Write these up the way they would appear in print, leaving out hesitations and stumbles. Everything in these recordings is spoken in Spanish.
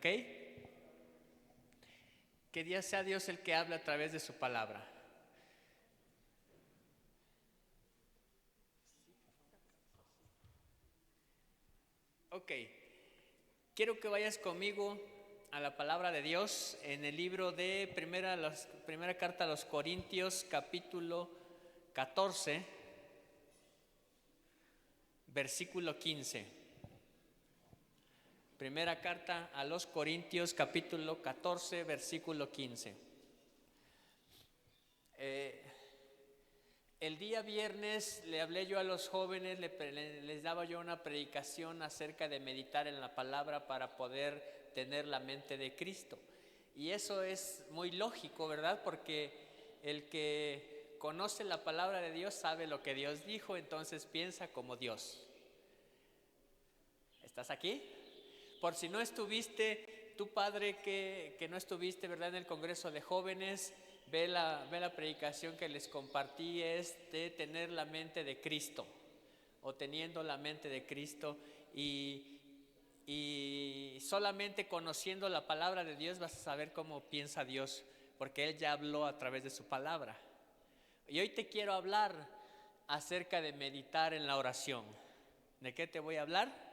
¿ok? Que Dios sea Dios el que hable a través de su palabra. Ok, quiero que vayas conmigo a la palabra de Dios en el libro de primera carta a los Corintios, capítulo 14, versículo 15. Primera carta a los Corintios, capítulo 14, versículo 15. El día viernes le hablé yo a los jóvenes, les daba yo una predicación acerca de meditar en la palabra para poder tener la mente de Cristo. Y eso es muy lógico, ¿verdad? Porque el que conoce la palabra de Dios sabe lo que Dios dijo, entonces piensa como Dios. ¿Estás aquí? Por si no estuviste, tu padre que no estuviste, ¿verdad? En el Congreso de Jóvenes, ve la predicación que les compartí, es de tener la mente de Cristo, o teniendo la mente de Cristo, y solamente conociendo la palabra de Dios vas a saber cómo piensa Dios, porque Él ya habló a través de su palabra. Y hoy te quiero hablar acerca de meditar en la oración. ¿De qué te voy a hablar?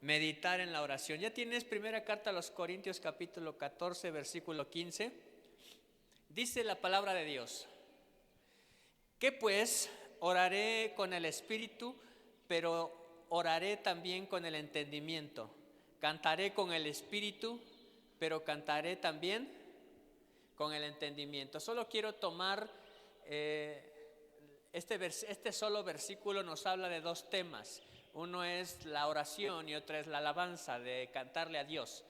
Meditar en la oración. Ya tienes primera carta a los Corintios, capítulo 14, versículo 15. Dice la palabra de Dios: ¿qué pues? Oraré con el espíritu, pero oraré también con el entendimiento. Cantaré con el espíritu, pero cantaré también con el entendimiento. Solo quiero tomar este solo versículo. Nos habla de dos temas. Uno es la oración y otra es la alabanza, de cantarle a Dios.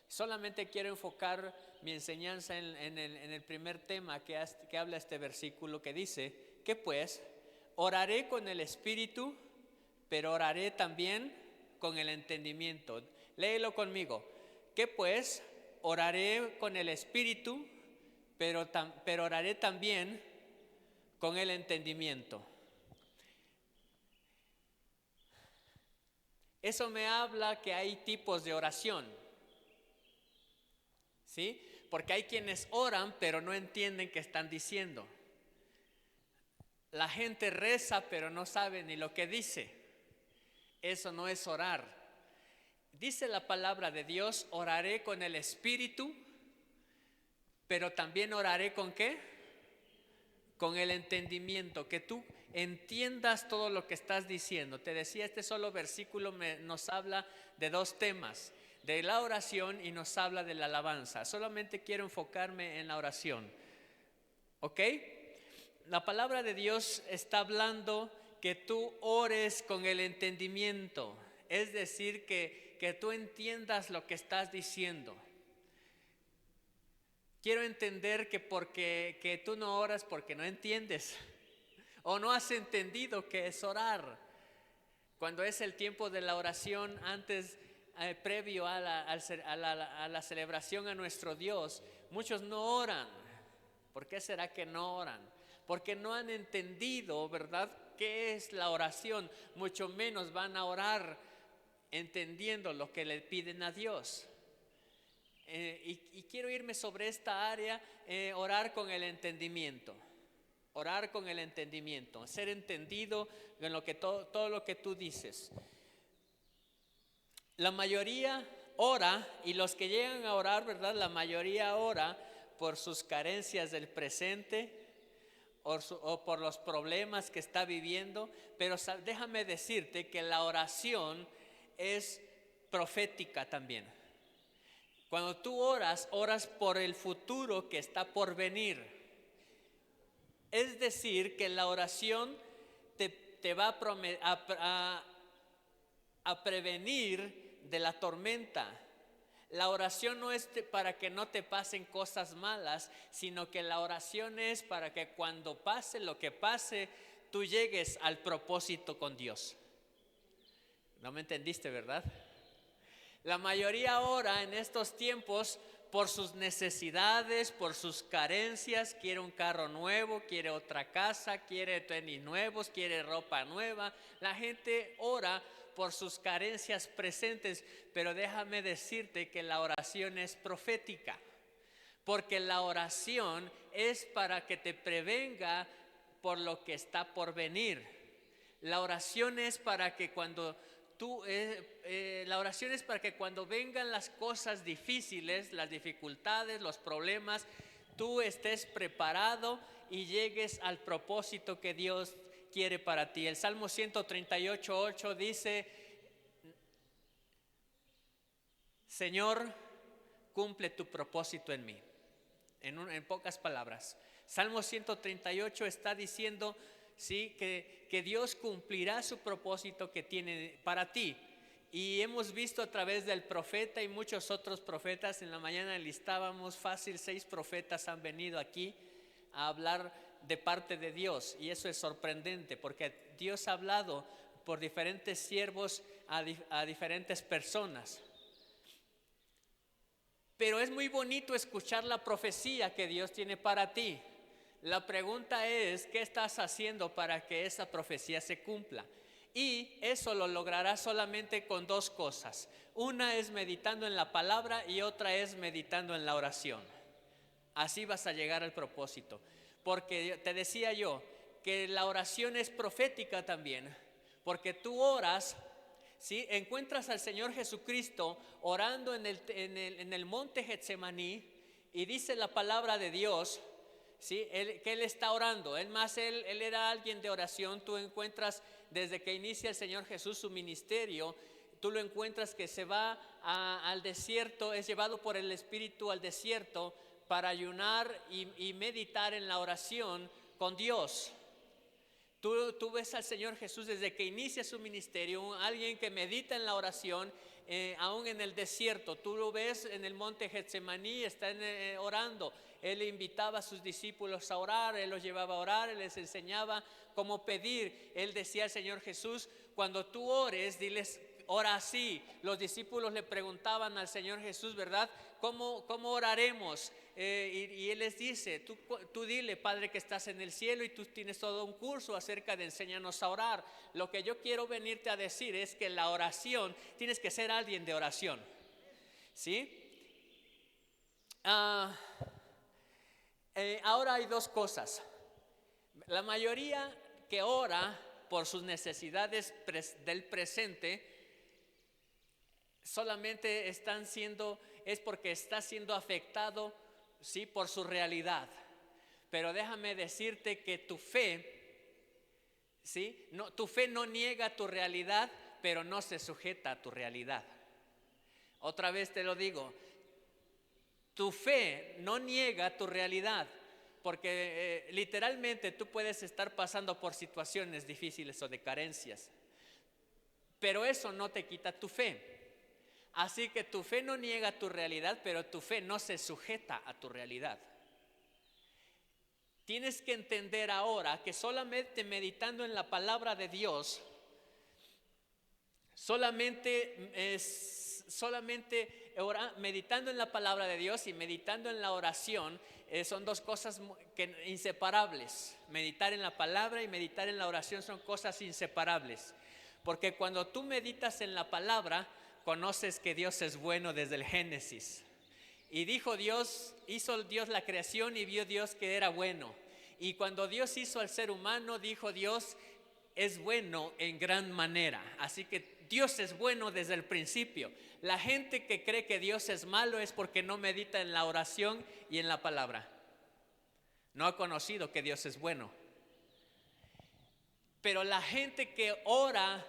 Solamente quiero enfocar mi enseñanza en el primer tema que habla este versículo, que dice que pues oraré con el espíritu, pero oraré también con el entendimiento. Léelo conmigo. Que pues oraré con el espíritu, pero oraré también con el entendimiento. Eso me habla que hay tipos de oración, ¿sí? Porque hay quienes oran pero no entienden qué están diciendo. La gente reza pero no sabe ni lo que dice. Eso no es orar. Dice la palabra de Dios: oraré con el espíritu, pero también oraré ¿con qué? Con el entendimiento, que tú entiendas todo lo que estás diciendo. Te decía, este solo versículo nos habla de dos temas, de la oración y nos habla de la alabanza. Solamente quiero enfocarme en la oración, ¿ok? La palabra de Dios está hablando que tú ores con el entendimiento, es decir, que tú entiendas lo que estás diciendo. Quiero entender que tú no oras porque no entiendes o no has entendido qué es orar. Cuando es el tiempo de la oración, previo a la celebración a nuestro Dios, muchos no oran. ¿Por qué será que no oran? Porque no han entendido, ¿verdad?, qué es la oración. Mucho menos van a orar entendiendo lo que le piden a Dios. Y quiero irme sobre esta área, orar con el entendimiento. Orar con el entendimiento, ser entendido en todo lo que tú dices. La mayoría ora, y los que llegan a orar, ¿verdad?, la mayoría ora por sus carencias del presente o por los problemas que está viviendo. Pero déjame decirte que la oración es profética también. Cuando tú oras por el futuro que está por venir. Es decir, que la oración te va a prevenir de la tormenta. La oración no es para que no te pasen cosas malas, sino que la oración es para que cuando pase lo que pase, tú llegues al propósito con Dios. ¿No me entendiste, verdad? La mayoría ora en estos tiempos por sus necesidades, por sus carencias. Quiere un carro nuevo, quiere otra casa, quiere tenis nuevos, quiere ropa nueva. La gente ora por sus carencias presentes, pero déjame decirte que la oración es profética, porque la oración es para que te prevenga por lo que está por venir. La oración es para que cuando vengan las cosas difíciles, las dificultades, los problemas, tú estés preparado y llegues al propósito que Dios quiere para ti. El Salmo 138:8 dice: Señor, cumple tu propósito en mí. En pocas palabras, Salmo 138 está diciendo, sí, que Dios cumplirá su propósito que tiene para ti. Y hemos visto a través del profeta y muchos otros profetas. En la mañana listábamos fácil 6 profetas han venido aquí a hablar de parte de Dios, y eso es sorprendente porque Dios ha hablado por diferentes siervos a diferentes personas. Pero es muy bonito escuchar la profecía que Dios tiene para ti. La pregunta es, ¿qué estás haciendo para que esa profecía se cumpla? Y eso lo lograrás solamente con 2 cosas. Una es meditando en la palabra y otra es meditando en la oración. Así vas a llegar al propósito. Porque te decía yo que la oración es profética también. Porque tú oras, ¿sí? Encuentras al Señor Jesucristo orando en el monte Getsemaní, y dice la palabra de Dios, ¿sí? Que Él está orando. Él era alguien de oración. Tú encuentras desde que inicia el Señor Jesús su ministerio, tú lo encuentras que se va al desierto, es llevado por el Espíritu al desierto para ayunar y meditar en la oración con Dios. Tú ves al Señor Jesús desde que inicia su ministerio, alguien que medita en la oración, aún en el desierto. Tú lo ves en el monte Getsemaní, está orando. Él invitaba a sus discípulos a orar, Él los llevaba a orar, Él les enseñaba cómo pedir. Él decía al Señor Jesús: cuando tú ores, diles, ora así. Los discípulos le preguntaban al Señor Jesús, ¿verdad? ¿Cómo oraremos? Y Él les dice, tú dile, Padre que estás en el cielo, y tú tienes todo un curso acerca de enséñanos a orar. Lo que yo quiero venirte a decir es que la oración, tienes que ser alguien de oración, ¿sí? Ahora hay 2 cosas. La mayoría que ora por sus necesidades del presente solamente es porque está siendo afectado, sí, por su realidad. Pero déjame decirte que tu fe, ¿sí? Tu fe no niega tu realidad, pero no se sujeta a tu realidad. Otra vez te lo digo, tu fe no niega tu realidad, porque literalmente tú puedes estar pasando por situaciones difíciles o de carencias, pero eso no te quita tu fe. Así que tu fe no niega tu realidad, pero tu fe no se sujeta a tu realidad. Tienes que entender ahora que solamente meditando en la palabra de Dios, meditando en la palabra de Dios y meditando en la oración, son 2 cosas inseparables. Meditar en la palabra y meditar en la oración son cosas inseparables. Porque cuando tú meditas en la palabra, conoces que Dios es bueno desde el Génesis. Y hizo Dios la creación y vio Dios que era bueno. Y cuando Dios hizo al ser humano, dijo Dios, es bueno en gran manera. Así que Dios es bueno desde el principio. La gente que cree que Dios es malo es porque no medita en la oración y en la palabra. No ha conocido que Dios es bueno. Pero la gente que ora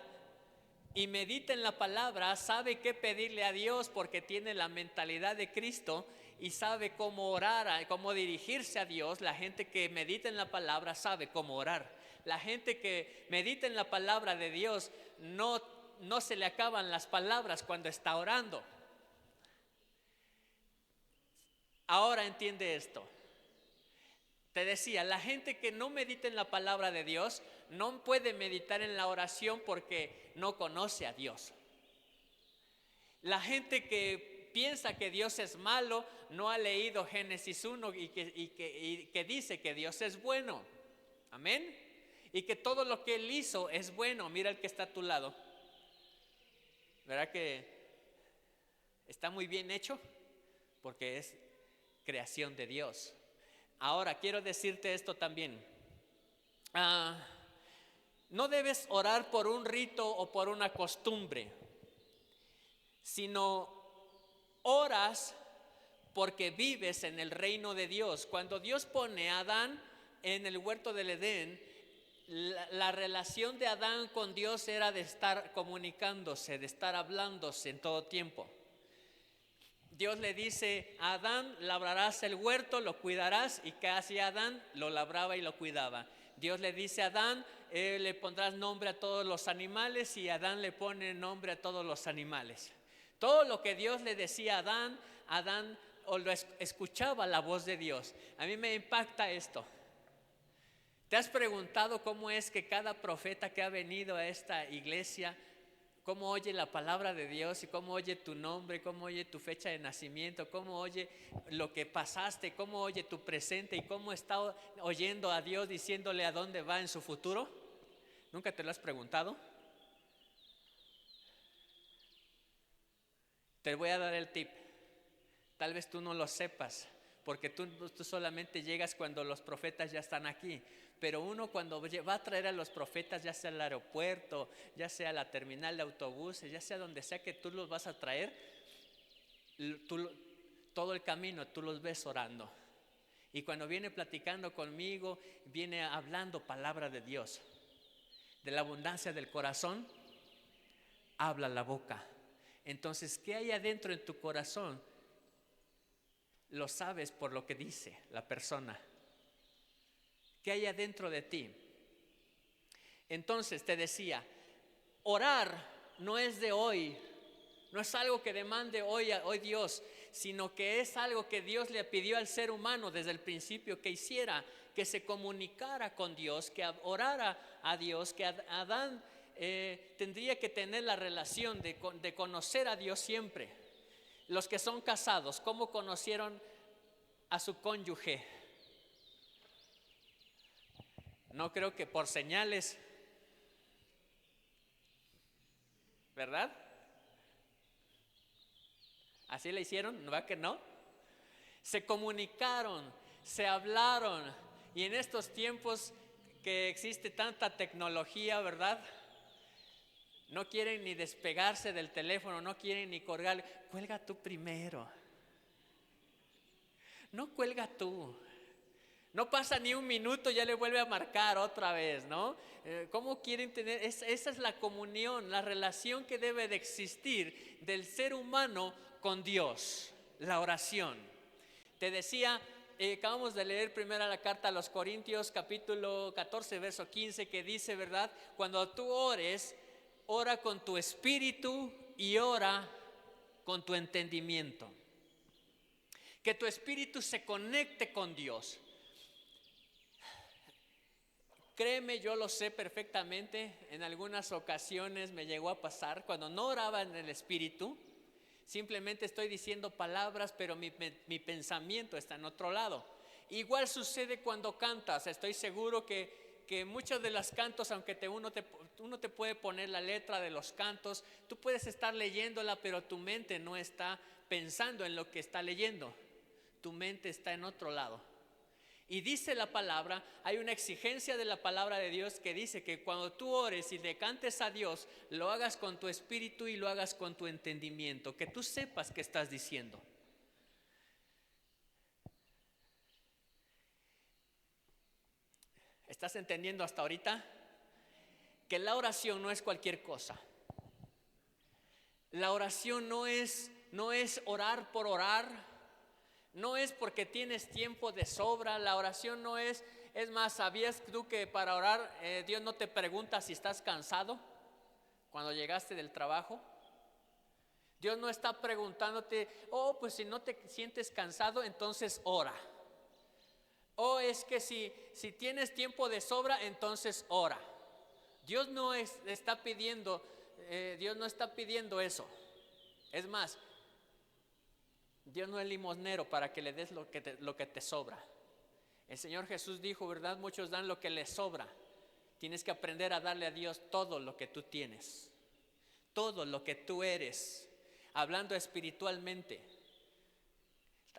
y medita en la palabra sabe qué pedirle a Dios, porque tiene la mentalidad de Cristo y sabe cómo orar, cómo dirigirse a Dios. La gente que medita en la palabra sabe cómo orar. La gente que medita en la palabra de Dios no se le acaban las palabras cuando está orando. Ahora entiende esto. Te decía, la gente que no medita en la palabra de Dios no puede meditar en la oración porque no conoce a Dios. La gente que piensa que Dios es malo no ha leído Génesis 1 y que dice que Dios es bueno. Amén. Y que todo lo que Él hizo es bueno. Mira el que está a tu lado. ¿Verdad que está muy bien hecho? Porque es creación de Dios. Ahora, quiero decirte esto también. No debes orar por un rito o por una costumbre, sino oras porque vives en el reino de Dios. Cuando Dios pone a Adán en el huerto del Edén, la relación de Adán con Dios era de estar comunicándose, de estar hablándose en todo tiempo. Dios le dice a Adán: labrarás el huerto, lo cuidarás. ¿Y qué hacía Adán? Lo labraba y lo cuidaba. Dios le dice a Adán: le pondrás nombre a todos los animales, y Adán le pone nombre a todos los animales. Todo lo que Dios le decía a Adán o lo escuchaba la voz de Dios. A mí me impacta esto. ¿Te has preguntado cómo es que cada profeta que ha venido a esta iglesia, cómo oye la palabra de Dios y cómo oye tu nombre, cómo oye tu fecha de nacimiento, cómo oye lo que pasaste, cómo oye tu presente y cómo está oyendo a Dios diciéndole a dónde va en su futuro? ¿Nunca te lo has preguntado? Te voy a dar el tip. Tal vez tú no lo sepas, porque tú solamente llegas cuando los profetas ya están aquí. Pero uno, cuando va a traer a los profetas, ya sea al aeropuerto, ya sea a la terminal de autobuses, ya sea donde sea que tú los vas a traer, todo el camino tú los ves orando. Y cuando viene platicando conmigo, viene hablando palabra de Dios. De la abundancia del corazón habla la boca. Entonces, ¿qué hay adentro en tu corazón? Lo sabes por lo que dice la persona. ¿Qué hay adentro de ti? Entonces te decía, orar no es de hoy, no es algo que demande hoy Dios, sino que es algo que Dios le pidió al ser humano desde el principio que hiciera, que se comunicara con Dios, que orara a Dios, que Adán tendría que tener la relación de conocer a Dios siempre. Los que son casados, ¿cómo conocieron a su cónyuge? No creo que por señales, ¿verdad? ¿Así le hicieron? ¿No va que no? Se comunicaron, se hablaron, y en estos tiempos que existe tanta tecnología, ¿verdad? No quieren ni despegarse del teléfono, no quieren ni colgar. Cuelga tú primero. No cuelga tú. No pasa ni un minuto, ya le vuelve a marcar otra vez, ¿no? ¿Cómo quieren tener? Esa es la comunión, la relación que debe de existir del ser humano con Dios, la oración. Te decía, acabamos de leer primero la carta a los Corintios, capítulo 14, verso 15, que dice, ¿verdad? Cuando tú ores, ora con tu espíritu y ora con tu entendimiento. Que tu espíritu se conecte con Dios. Créeme, yo lo sé perfectamente. En algunas ocasiones me llegó a pasar cuando no oraba en el espíritu. Simplemente estoy diciendo palabras, pero mi pensamiento está en otro lado. Igual sucede cuando cantas. Estoy seguro que muchos de los cantos, aunque uno te puede poner la letra de los cantos, tú puedes estar leyéndola, pero tu mente no está pensando en lo que está leyendo. Tu mente está en otro lado. Y dice la palabra, hay una exigencia de la palabra de Dios que dice que cuando tú ores y le cantes a Dios, lo hagas con tu espíritu y lo hagas con tu entendimiento, que tú sepas qué estás diciendo. ¿Estás entendiendo hasta ahorita? Que la oración no es cualquier cosa. La oración no es orar por orar. No es porque tienes tiempo de sobra. La oración no es más, ¿sabías tú que para orar Dios no te pregunta si estás cansado cuando llegaste del trabajo? Dios no está preguntándote, pues si no te sientes cansado, entonces ora. Es que si tienes tiempo de sobra, entonces ora. Dios no está pidiendo eso. Es más, Dios no es limosnero para que le des lo que te sobra. El Señor Jesús dijo, ¿verdad? Muchos dan lo que les sobra. Tienes que aprender a darle a Dios todo lo que tú tienes. todo lo que tú eres, hablando espiritualmente.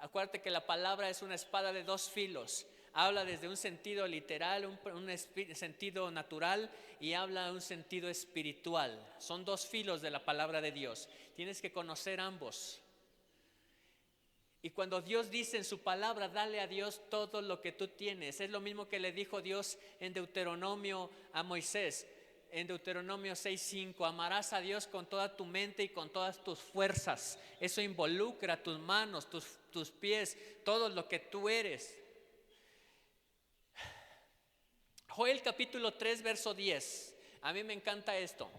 Acuérdate que la palabra es una espada de dos filos. Habla desde un sentido literal, un sentido natural, y habla de un sentido espiritual. Son dos filos de la palabra de Dios. Tienes que conocer ambos. Y cuando Dios dice en su palabra, dale a Dios todo lo que tú tienes. Es lo mismo que le dijo Dios en Deuteronomio a Moisés. En Deuteronomio 6:5, amarás a Dios con toda tu mente y con todas tus fuerzas. Eso involucra tus manos, tus pies, todo lo que tú eres. Joel capítulo 3, verso 10. A mí me encanta esto.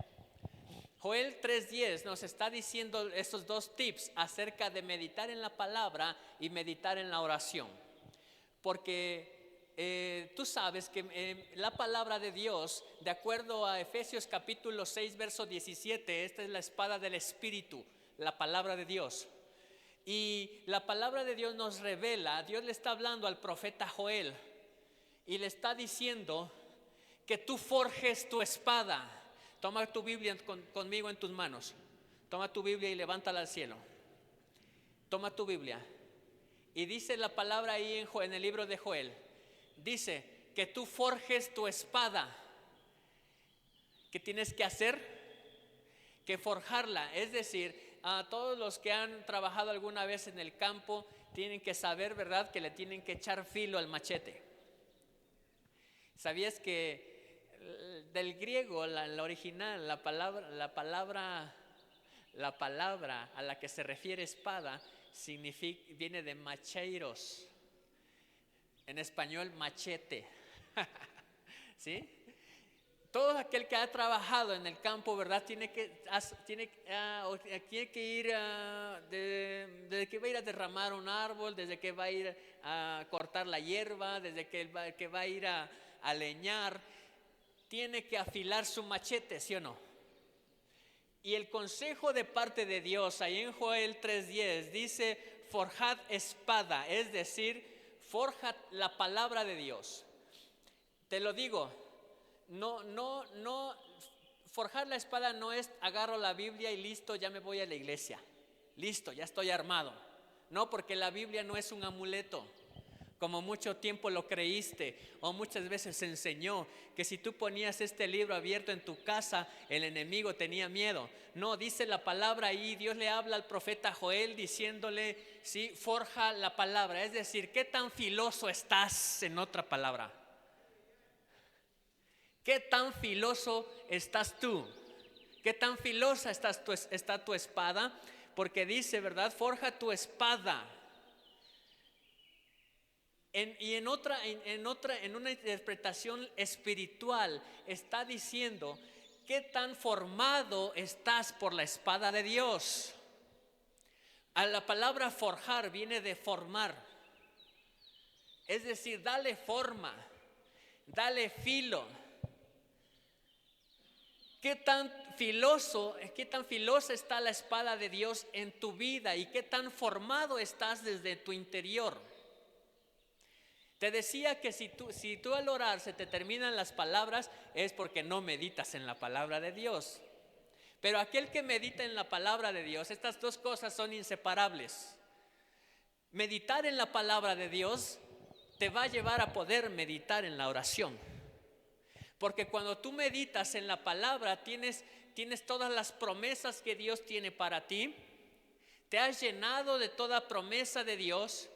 Joel 3:10 nos está diciendo estos dos tips acerca de meditar en la palabra y meditar en la oración. Porque tú sabes que la palabra de Dios, de acuerdo a Efesios capítulo 6, verso 17, esta es la espada del Espíritu, la palabra de Dios. Y la palabra de Dios nos revela, Dios le está hablando al profeta Joel y le está diciendo que tú forjes tu espada. Toma tu Biblia conmigo en tus manos. Toma tu Biblia y levántala al cielo. Toma tu Biblia. Y dice la palabra ahí en el libro de Joel. Dice que tú forjes tu espada. ¿Qué tienes que hacer? Que forjarla. Es decir, a todos los que han trabajado alguna vez en el campo tienen que saber, ¿verdad?, que le tienen que echar filo al machete. ¿Sabías que del griego, la original, la palabra a la que se refiere espada viene de macheiros? En español, machete. ¿Sí? Todo aquel que ha trabajado en el campo, ¿verdad? Tiene que ir desde que va a ir a derramar un árbol, desde que va a ir a cortar la hierba, desde que va a ir a leñar, tiene que afilar su machete, ¿sí o no? Y el consejo de parte de Dios, ahí en Joel 3:10, dice: forjad espada, es decir, forjad la palabra de Dios. Te lo digo, no, forjar la espada no es agarro la Biblia y listo, ya me voy a la iglesia. Listo, ya estoy armado. No, porque la Biblia no es un amuleto, como mucho tiempo lo creíste o muchas veces se enseñó que si tú ponías este libro abierto en tu casa, el enemigo tenía miedo. No, dice la palabra ahí, Dios le habla al profeta Joel diciéndole, sí, forja la palabra. Es decir, ¿qué tan filoso estás? En otra palabra, ¿qué tan filoso estás tú? ¿Qué tan filosa está tu espada? Porque dice, ¿verdad? Forja tu espada. En una interpretación espiritual está diciendo qué tan formado estás por la espada de Dios. A la palabra forjar viene de formar, es decir, dale forma, dale filo. ¿Qué tan filosa está la espada de Dios en tu vida y qué tan formado estás desde tu interior? Te decía que si tú al orar se te terminan las palabras, es porque no meditas en la palabra de Dios. Pero aquel que medita en la palabra de Dios, estas dos cosas son inseparables. Meditar en la palabra de Dios te va a llevar a poder meditar en la oración. Porque cuando tú meditas en la palabra, tienes todas las promesas que Dios tiene para ti. Te has llenado de toda promesa de Dios,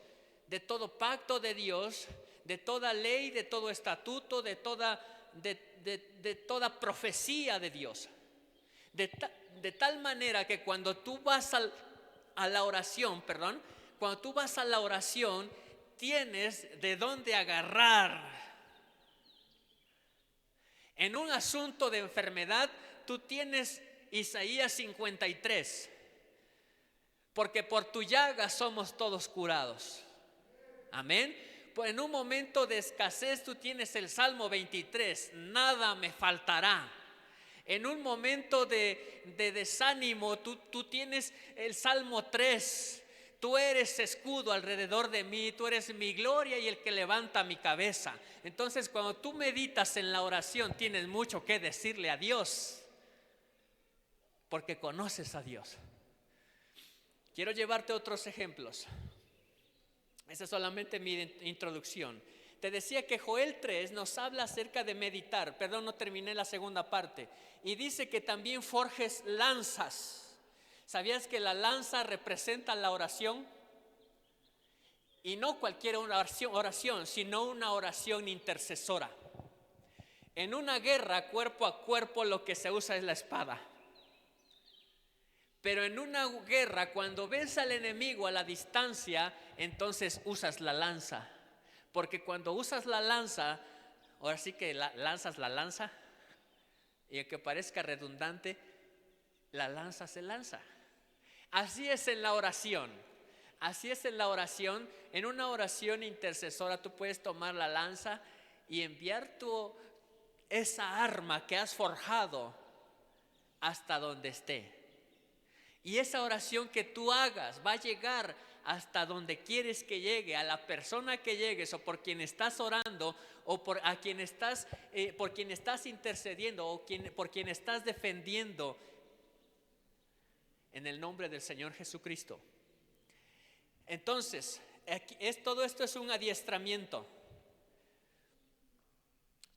de todo pacto de Dios, de toda ley, de todo estatuto, de toda profecía de Dios. De tal manera que cuando tú vas a la oración, tienes de dónde agarrar. En un asunto de enfermedad, tú tienes Isaías 53, porque por tu llaga somos todos curados. Amén. Pues en un momento de escasez tú tienes el Salmo 23, nada me faltará. En un momento de desánimo tú tienes el Salmo 3, tú eres escudo alrededor de mí, tú eres mi gloria y el que levanta mi cabeza. Entonces cuando tú meditas en la oración tienes mucho que decirle a Dios. porque conoces a Dios. Quiero llevarte otros ejemplos. Esa es solamente mi introducción. Te decía que Joel 3 nos habla acerca de meditar. Perdón, no terminé la segunda parte. Y dice que también forjes lanzas. ¿Sabías que la lanza representa la oración? Y no cualquier oración, sino una oración intercesora. En una guerra cuerpo a cuerpo lo que se usa es la espada. Pero en una guerra, cuando ves al enemigo a la distancia, entonces usas la lanza. Porque cuando usas la lanza, ahora sí que lanzas la lanza, y aunque parezca redundante, la lanza se lanza. Así es en la oración. Así es en la oración. En una oración intercesora tú puedes tomar la lanza y enviar esa arma que has forjado hasta donde esté. Y esa oración que tú hagas va a llegar hasta donde quieres que llegue, a la persona que llegues, o por quien estás orando, o por quien estás intercediendo, o por quien estás defendiendo, en el nombre del Señor Jesucristo. Entonces, todo esto es un adiestramiento.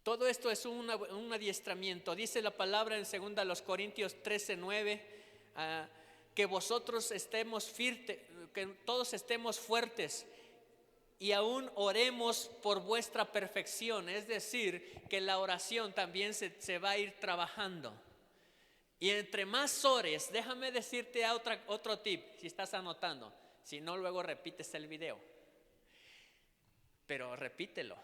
Todo esto es un adiestramiento. Dice la palabra en 2 Corintios 13:9, que vosotros que todos estemos fuertes y aún oremos por vuestra perfección. Es decir, que la oración también se va a ir trabajando. Y entre más ores, déjame decirte otro tip, si estás anotando. Si no, luego repites el video. Pero repítelo.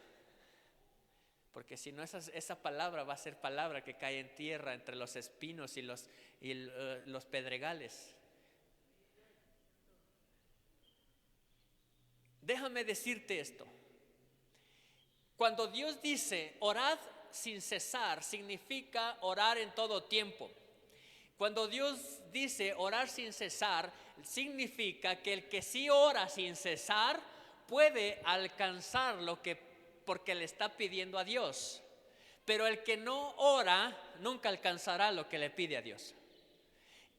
Porque si no, esa palabra va a ser palabra que cae en tierra entre los espinos y los pedregales. Déjame decirte esto. Cuando Dios dice orad sin cesar, significa orar en todo tiempo. Cuando Dios dice orar sin cesar, significa que el que sí ora sin cesar puede alcanzar porque le está pidiendo a Dios. Pero el que no ora nunca alcanzará lo que le pide a Dios.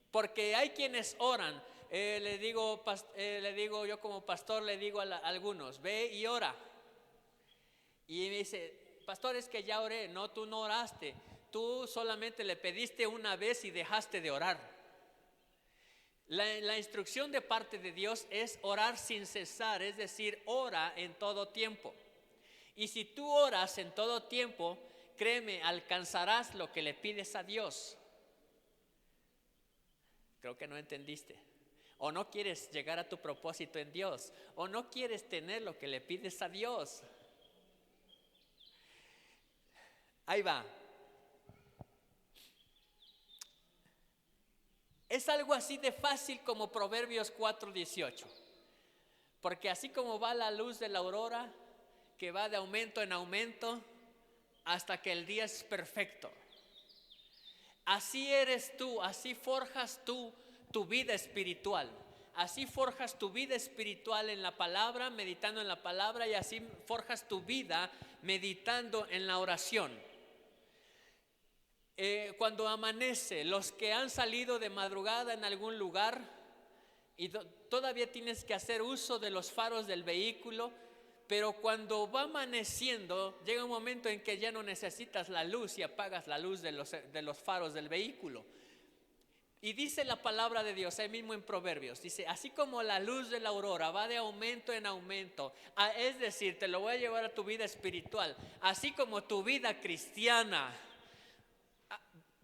Porque hay quienes oran. Le digo yo como pastor, le digo a algunos, ve y ora. Y me dice, pastor, es que ya oré. No, tú no oraste. Tú solamente le pediste una vez y dejaste de orar. La instrucción de parte de Dios es orar sin cesar, es decir, ora en todo tiempo. Y si tú oras en todo tiempo, créeme, alcanzarás lo que le pides a Dios. Creo que no entendiste. O no quieres llegar a tu propósito en Dios, o no quieres tener lo que le pides a Dios. Ahí va. Es algo así de fácil como Proverbios 4:18. Porque así como va la luz de la aurora, que va de aumento en aumento hasta que el día es perfecto. Así eres tú, así forjas tú tu vida espiritual. Así forjas tu vida espiritual en la palabra, meditando en la palabra, y así forjas tu vida meditando en la oración. Cuando amanece, los que han salido de madrugada en algún lugar y todavía tienes que hacer uso de los faros del vehículo, pero cuando va amaneciendo, llega un momento en que ya no necesitas la luz y apagas la luz de los faros del vehículo. Y dice la palabra de Dios, ahí mismo en Proverbios, dice, así como la luz de la aurora va de aumento en aumento, es decir, te lo voy a llevar a tu vida espiritual, así como tu vida cristiana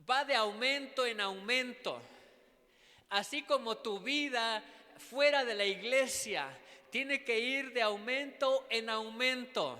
va de aumento en aumento, así como tu vida fuera de la iglesia tiene que ir de aumento en aumento,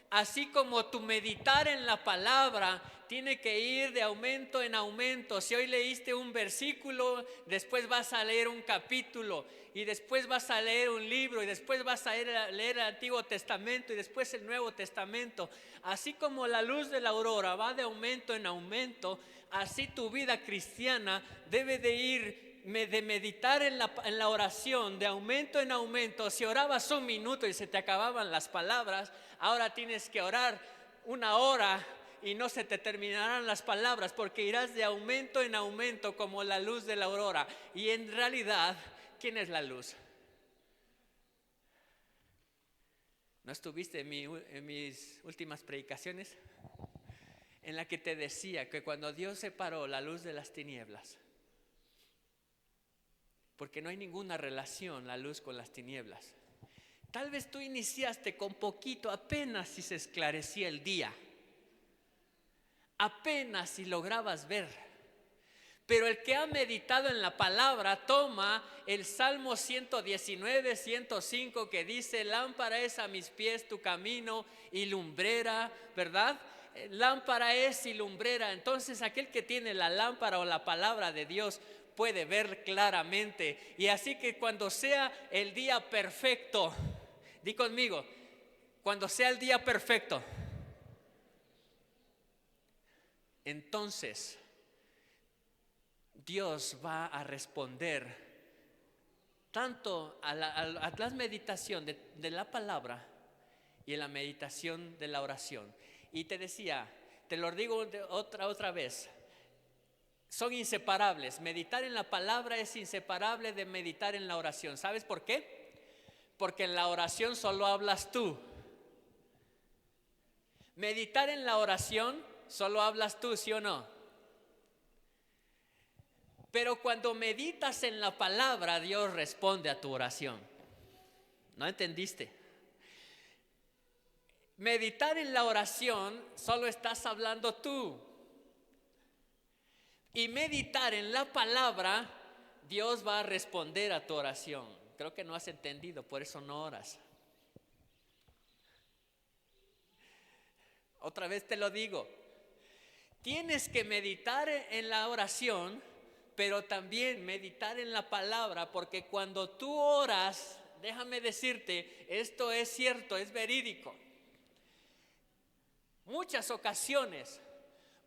así como tu meditar en la palabra tiene que ir de aumento en aumento. Si hoy leíste un versículo, después vas a leer un capítulo, y después vas a leer un libro, y después vas a leer el Antiguo Testamento y después el Nuevo Testamento. Así como la luz de la aurora va de aumento en aumento, así tu vida cristiana debe de ir de meditar en la oración de aumento en aumento. Si orabas un minuto y se te acababan las palabras, ahora tienes que orar 1 hora y no se te terminarán las palabras, porque irás de aumento en aumento como la luz de la aurora. Y en realidad, ¿quién es la luz? ¿No estuviste en mis últimas predicaciones? En la que te decía que cuando Dios separó la luz de las tinieblas, porque no hay ninguna relación la luz con las tinieblas. Tal vez tú iniciaste con poquito, apenas si se esclarecía el día, apenas si lograbas ver. Pero el que ha meditado en la palabra toma el Salmo 119, 105 que dice: lámpara es a mis pies tu camino y lumbrera, ¿verdad? Lámpara es y lumbrera. Entonces aquel que tiene la lámpara o la palabra de Dios puede ver claramente. Y así que cuando sea el día perfecto, di conmigo, cuando sea el día perfecto, entonces Dios va a responder tanto a la meditación de la palabra y a la meditación de la oración. Y te decía, te lo digo otra vez, son inseparables. Meditar en la palabra es inseparable de meditar en la oración. ¿Sabes por qué? Porque en la oración solo hablas tú. Meditar en la oración solo hablas tú, ¿sí o no? Pero cuando meditas en la palabra, Dios responde a tu oración. ¿No entendiste? Meditar en la oración solo estás hablando tú. Y meditar en la palabra, Dios va a responder a tu oración. Creo que no has entendido, por eso no oras. Otra vez te lo digo. Tienes que meditar en la oración, pero también meditar en la palabra, porque cuando tú oras, déjame decirte, esto es cierto, es verídico. Muchas ocasiones,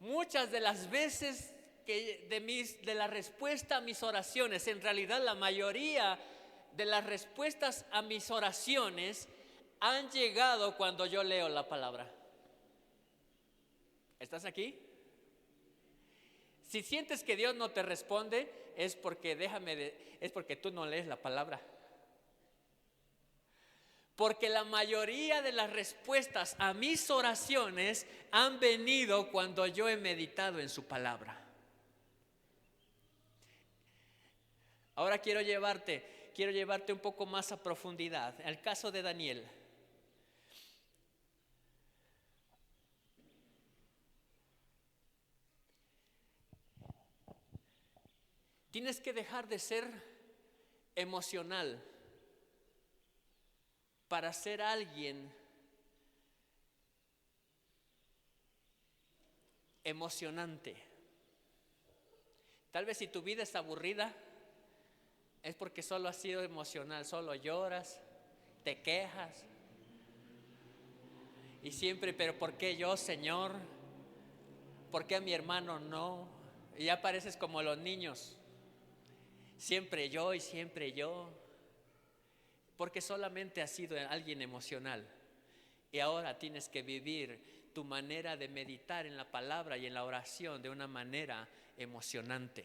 muchas de las veces que de la respuesta a mis oraciones, en realidad la mayoría de las respuestas a mis oraciones han llegado cuando yo leo la palabra. ¿Estás aquí? Si sientes que Dios no te responde, es porque tú no lees la palabra. Porque la mayoría de las respuestas a mis oraciones han venido cuando yo he meditado en su palabra. Ahora quiero llevarte un poco más a profundidad al caso de Daniel. Tienes que dejar de ser emocional para ser alguien emocionante. Tal vez si tu vida es aburrida, es porque solo has sido emocional, solo lloras, te quejas. Y siempre, pero ¿por qué yo, Señor? ¿Por qué a mi hermano no? Y ya pareces como los niños. Siempre yo y siempre yo. Porque solamente has sido alguien emocional. Y ahora tienes que vivir tu manera de meditar en la palabra y en la oración de una manera emocionante.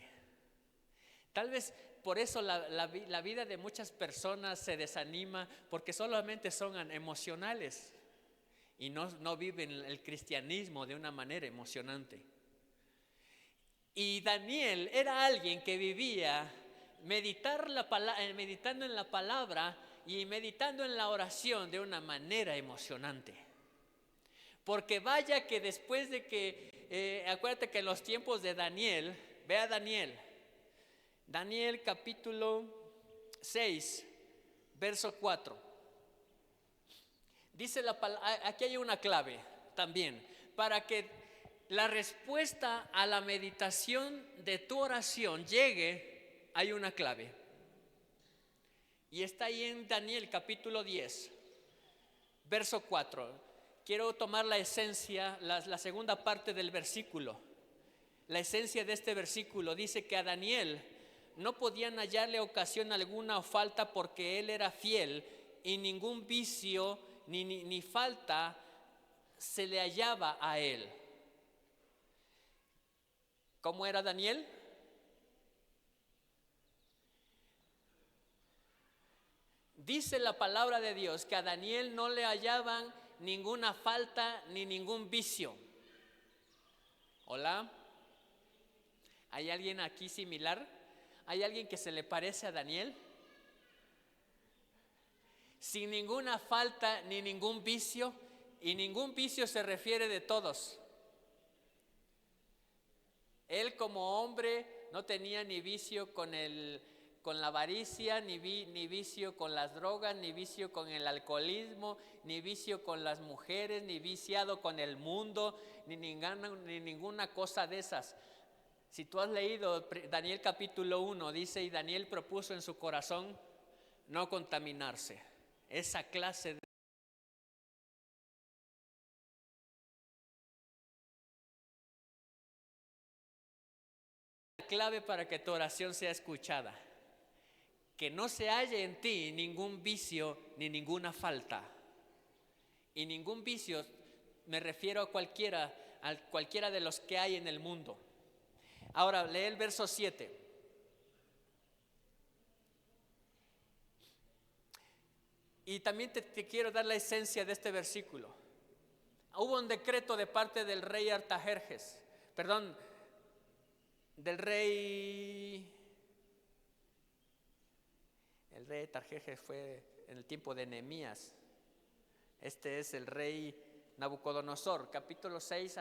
Tal vez por eso la vida de muchas personas se desanima, porque solamente son emocionales y no viven el cristianismo de una manera emocionante. Y Daniel era alguien que vivía meditando en la palabra y meditando en la oración de una manera emocionante. Porque vaya que después de que, acuérdate que en los tiempos de Daniel, ve a Daniel capítulo 6, verso 4. Dice aquí hay una clave también, para que la respuesta a la meditación de tu oración llegue. Hay una clave. Y está ahí en Daniel capítulo 10, verso 4. Quiero tomar la esencia, la segunda parte del versículo. La esencia de este versículo dice que a Daniel no podían hallarle ocasión alguna o falta, porque él era fiel y ningún vicio ni falta se le hallaba a él. ¿Cómo era Daniel? Dice la palabra de Dios que a Daniel no le hallaban ninguna falta ni ningún vicio. ¿Hola? ¿Hay alguien aquí similar? ¿Hay alguien que se le parece a Daniel? Sin ninguna falta ni ningún vicio, y ningún vicio se refiere de todos. Él como hombre no tenía ni vicio con la avaricia, ni vicio con las drogas, ni vicio con el alcoholismo, ni vicio con las mujeres, ni viciado con el mundo, ni ninguna cosa de esas. Si tú has leído Daniel capítulo 1, dice, y Daniel propuso en su corazón no contaminarse. Esa clase de clave para que tu oración sea escuchada. Que no se halle en ti ningún vicio ni ninguna falta. Y ningún vicio me refiero a cualquiera de los que hay en el mundo. Ahora lee el verso 7. Y también te quiero dar la esencia de este versículo. Hubo un decreto de parte del rey Artajerjes, del rey. El rey Artajerjes fue en el tiempo de Nehemías. Este es el rey Nabucodonosor. Capítulo 6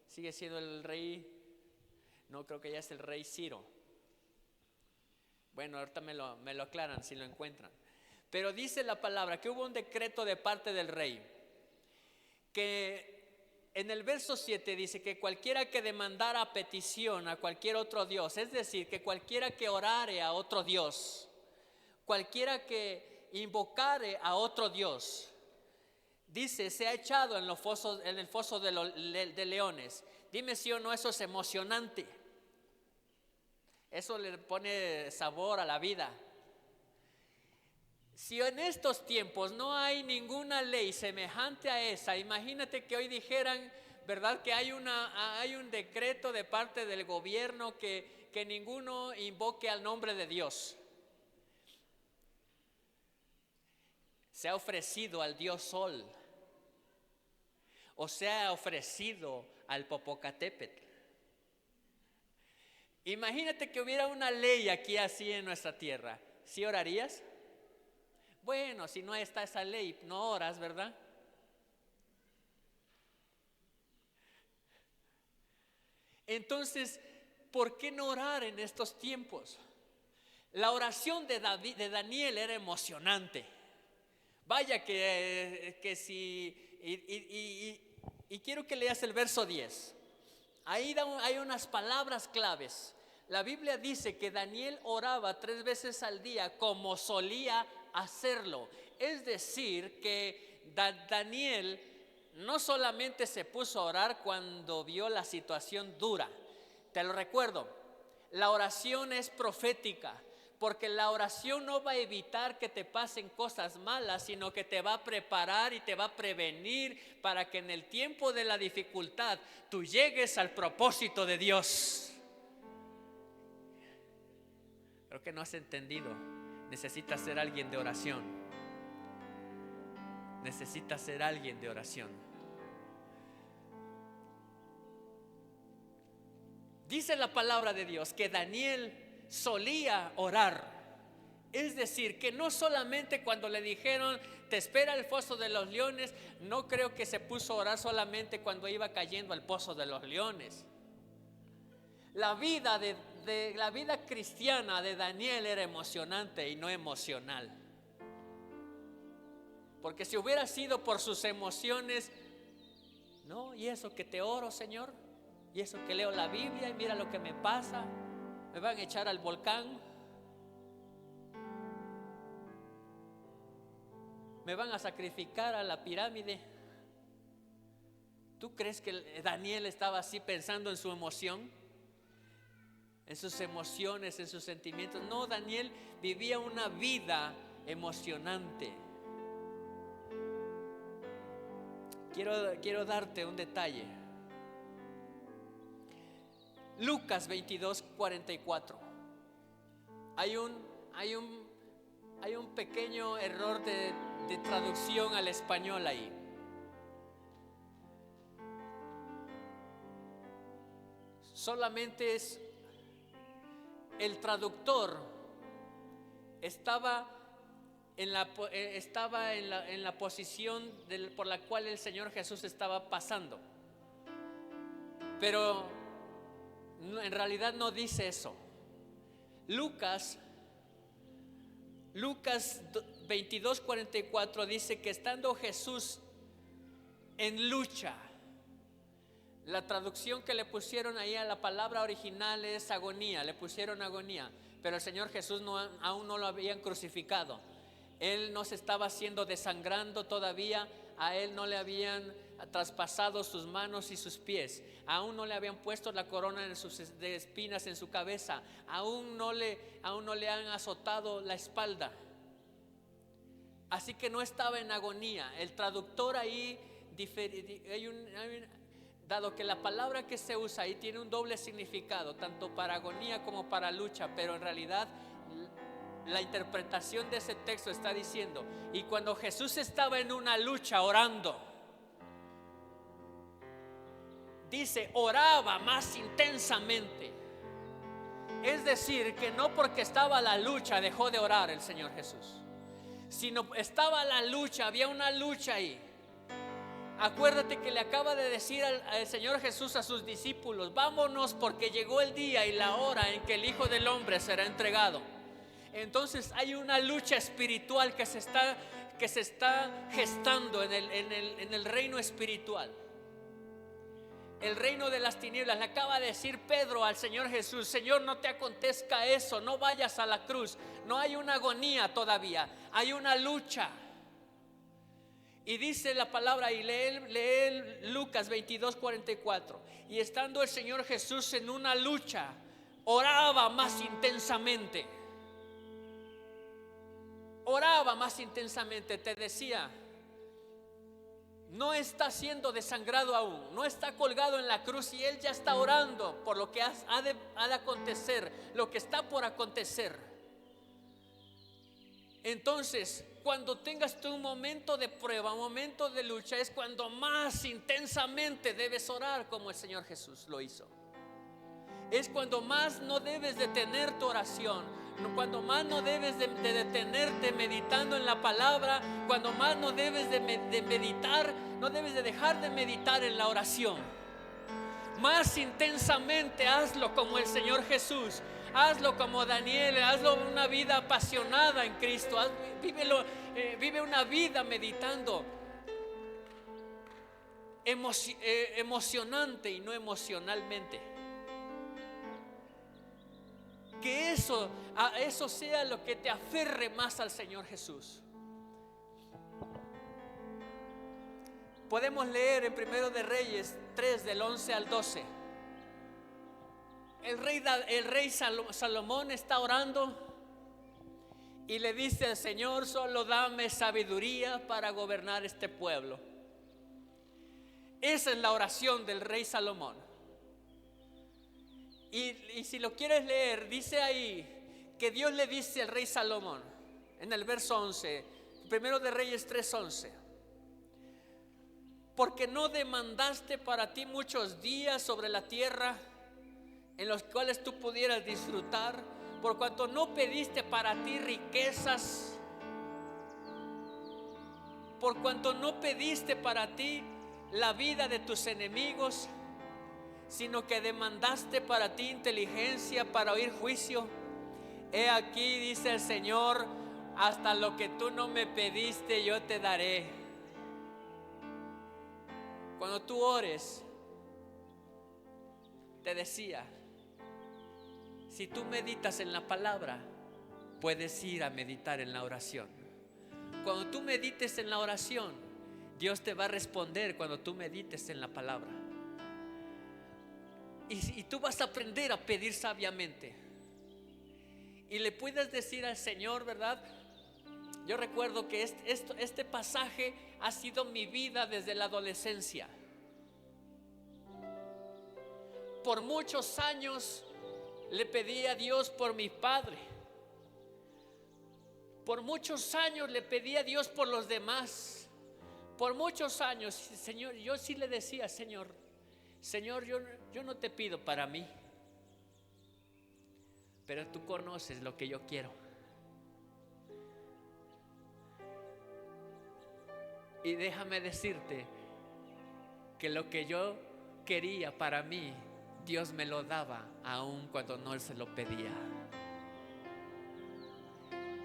sigue siendo el rey. No, creo que ya es el rey Ciro. Bueno, ahorita me lo aclaran si lo encuentran. Pero dice la palabra que hubo un decreto de parte del rey, que en el verso 7 dice que cualquiera que demandara petición a cualquier otro Dios, es decir, que cualquiera que orare a otro Dios, cualquiera que invocare a otro Dios, dice, se ha echado en el foso de leones. Dime si o no, eso es emocionante. Eso le pone sabor a la vida. Si en estos tiempos no hay ninguna ley semejante a esa, imagínate que hoy dijeran, ¿verdad?, que hay un decreto de parte del gobierno que ninguno invoque al nombre de Dios. Se ha ofrecido al dios Sol, o se ha ofrecido al Popocatépetl. Imagínate que hubiera una ley aquí así en nuestra tierra. ¿Sí orarías? Bueno, si no está esa ley, no oras, ¿verdad? Entonces, ¿por qué no orar en estos tiempos? La oración de Daniel era emocionante. Vaya que si... Y quiero que leas el verso 10. Ahí hay unas palabras claves. La Biblia dice que Daniel oraba 3 veces al día como solía hacerlo. Es decir, que Daniel no solamente se puso a orar cuando vio la situación dura. Te lo recuerdo, la oración es profética, porque la oración no va a evitar que te pasen cosas malas, sino que te va a preparar y te va a prevenir para que en el tiempo de la dificultad tú llegues al propósito de Dios. Creo que no has entendido. Necesitas ser alguien de oración. Necesitas ser alguien de oración. Dice la palabra de Dios que Daniel solía orar. Es decir, que no solamente cuando le dijeron te espera el foso de los leones, no creo que se puso a orar solamente cuando iba cayendo al pozo de los leones. La vida cristiana de Daniel era emocionante y no emocional. Porque si hubiera sido por sus emociones, no, y eso que te oro, Señor, y eso que leo la Biblia y mira lo que me pasa, me van a echar al volcán, me van a sacrificar a la pirámide. ¿Tú crees que Daniel estaba así pensando en su emoción? En sus emociones, en sus sentimientos. No, Daniel vivía una vida emocionante. Quiero darte un detalle. Lucas 22:44. Hay un pequeño error de traducción al español ahí. Solamente es el traductor estaba en la posición por la cual el Señor Jesús estaba pasando, pero en realidad no dice eso. Lucas 22:44 dice que estando Jesús en lucha. La traducción que le pusieron ahí a la palabra original es agonía, le pusieron agonía, pero el Señor Jesús aún no lo habían crucificado. Él no se estaba haciendo desangrando todavía, a Él no le habían traspasado sus manos y sus pies, aún no le habían puesto la corona de espinas en su cabeza, aún no le han azotado la espalda. Así que no estaba en agonía. El traductor ahí dado que la palabra que se usa ahí tiene un doble significado, tanto para agonía como para lucha, pero en realidad la interpretación de ese texto está diciendo, y cuando Jesús estaba en una lucha orando, dice, oraba más intensamente. Es decir, que no porque estaba la lucha dejó de orar el Señor Jesús, sino estaba la lucha, había una lucha ahí. Acuérdate que le acaba de decir al Señor Jesús a sus discípulos, vámonos porque llegó el día y la hora en que el Hijo del Hombre será entregado. Entonces hay una lucha espiritual que se está gestando en el reino espiritual. El reino de las tinieblas. Le acaba de decir Pedro al Señor Jesús, Señor, no te acontezca eso, no vayas a la cruz. No hay una agonía todavía, hay una lucha. Y dice la palabra, y lee Lucas 22:44. Y estando el Señor Jesús en una lucha, oraba más intensamente. Oraba más intensamente, te decía. No está siendo desangrado aún, no está colgado en la cruz, y Él ya está orando por lo que ha de acontecer, lo que está por acontecer. Entonces, cuando tengas tú un momento de prueba, un momento de lucha, es cuando más intensamente debes orar, como el Señor Jesús lo hizo. Es cuando más no debes detener tu oración, cuando más no debes de detenerte meditando en la palabra, cuando más no debes de meditar, no debes de dejar de meditar en la oración. Más intensamente hazlo como el Señor Jesús. Hazlo como Daniel, hazlo una vida apasionada en Cristo. Vive una vida meditando, emocionante y no emocionalmente. Que eso sea lo que te aferre más al Señor Jesús. Podemos leer en 1 de Reyes 3 del 11 al 12. El rey Salomón está orando y le dice al Señor, solo dame sabiduría para gobernar este pueblo. Esa es la oración del rey Salomón. Y si lo quieres leer, dice ahí que Dios le dice al rey Salomón en el verso 11, 1 de Reyes 3:11, porque no demandaste para ti muchos días sobre la tierra en los cuales tú pudieras disfrutar, por cuanto no pediste para ti riquezas, por cuanto no pediste para ti la vida de tus enemigos, sino que demandaste para ti inteligencia para oír juicio. He aquí, dice el Señor, hasta lo que tú no me pediste yo te daré. Cuando tú ores, te decía, si tú meditas en la palabra, puedes ir a meditar en la oración. Cuando tú medites en la oración, Dios te va a responder cuando tú medites en la palabra. Y tú vas a aprender a pedir sabiamente. Y le puedes decir al Señor, ¿verdad? Yo recuerdo que este pasaje ha sido mi vida desde la adolescencia. Por muchos años le pedí a Dios por mi padre. Por muchos años le pedí a Dios por los demás. Por muchos años, Señor, yo sí le decía, Señor, yo no te pido para mí, pero tú conoces lo que yo quiero. Y déjame decirte que lo que yo quería para mí, Dios me lo daba aun cuando no se lo pedía.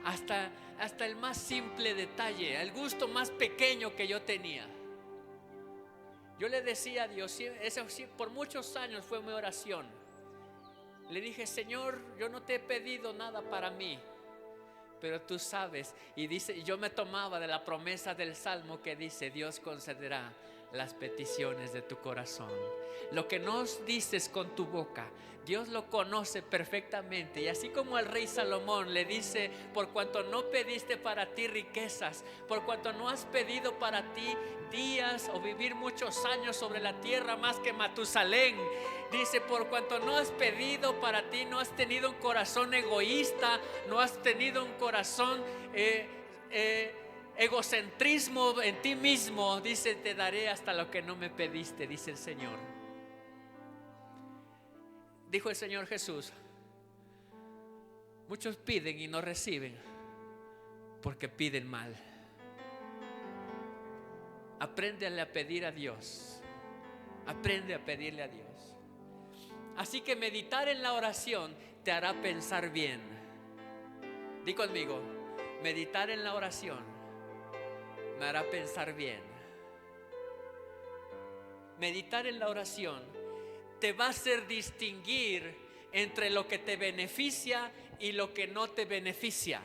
Hasta el más simple detalle, el gusto más pequeño que yo tenía. Yo le decía a Dios, eso por muchos años fue mi oración. Le dije, Señor, yo no te he pedido nada para mí, pero tú sabes. Y dice, yo me tomaba de la promesa del Salmo que dice, Dios concederá las peticiones de tu corazón. Lo que no dices con tu boca, Dios lo conoce perfectamente. Y así como el rey Salomón le dice, por cuanto no pediste para ti riquezas, por cuanto no has pedido para ti días o vivir muchos años sobre la tierra más que Matusalén, dice, por cuanto no has pedido para ti, no has tenido un corazón egoísta, no has tenido un corazón egocentrismo en ti mismo, dice, te daré hasta lo que no me pediste, dice el Señor. Dijo el Señor Jesús, muchos piden y no reciben porque piden mal. Apréndele a pedir a Dios. Aprende a pedirle a Dios. Así que meditar en la oración te hará pensar bien. Di conmigo, meditar en la oración me hará pensar bien. Meditar en la oración te va a hacer distinguir entre lo que te beneficia y lo que no te beneficia.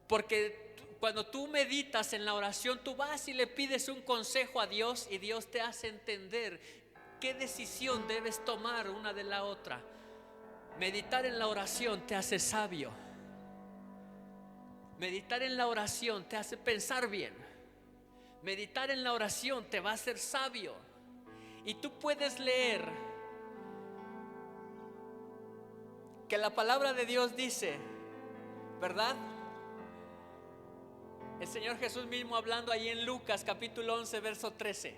Porque cuando tú meditas en la oración, tú vas y le pides un consejo a Dios y Dios te hace entender qué decisión debes tomar una de la otra. Meditar en la oración te hace sabio. Meditar en la oración te hace pensar bien. Meditar en la oración te va a hacer sabio. Y tú puedes leer que la palabra de Dios dice, ¿verdad? El Señor Jesús mismo hablando ahí en Lucas capítulo 11 verso 13.